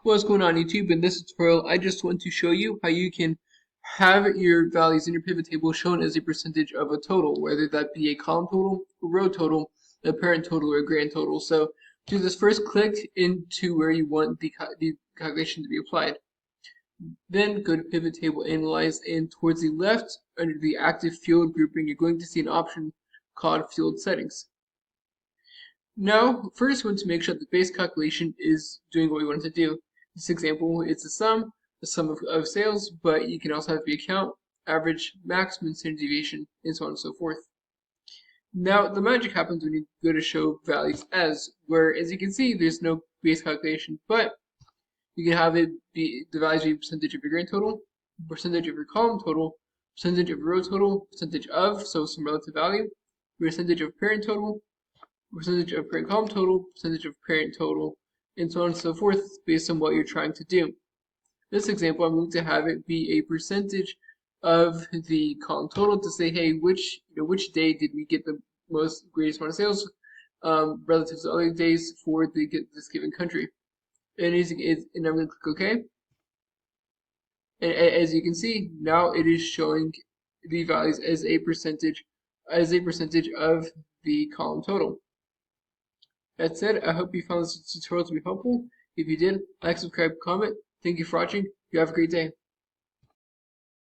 What's going on YouTube? In this tutorial, I just want to show you how you can have your values in your pivot table shown as a percentage of a total, whether that be a column total, a row total, a parent total, or a grand total. So to do this, first click into where you want the calculation to be applied. Then go to pivot table analyze, and towards the left under the active field grouping, you're going to see an option called field settings. Now, first we want to make sure that the base calculation is doing what we want it to do. This example, it's the sum of sales, but you can also have the account, average, maximum standard deviation, and so on and so forth. Now, the magic happens when you go to show values as, where, as you can see, there's no base calculation, but you can have it be the values be percentage of your grand total, percentage of your column total, percentage of your row total, percentage of, so some relative value, percentage of parent total, percentage of parent column total, percentage of parent total, and so on and so forth based on what you're trying to do. In this example, I'm going to have it be a percentage of the column total to say, hey, which day did we get the greatest amount of sales relative to other days for this given country. And I'm going to click OK. And as you can see, now it is showing the values as a percentage of the column total. That said, I hope you found this tutorial to be helpful. If you did, like, subscribe, comment. Thank you for watching. You have a great day.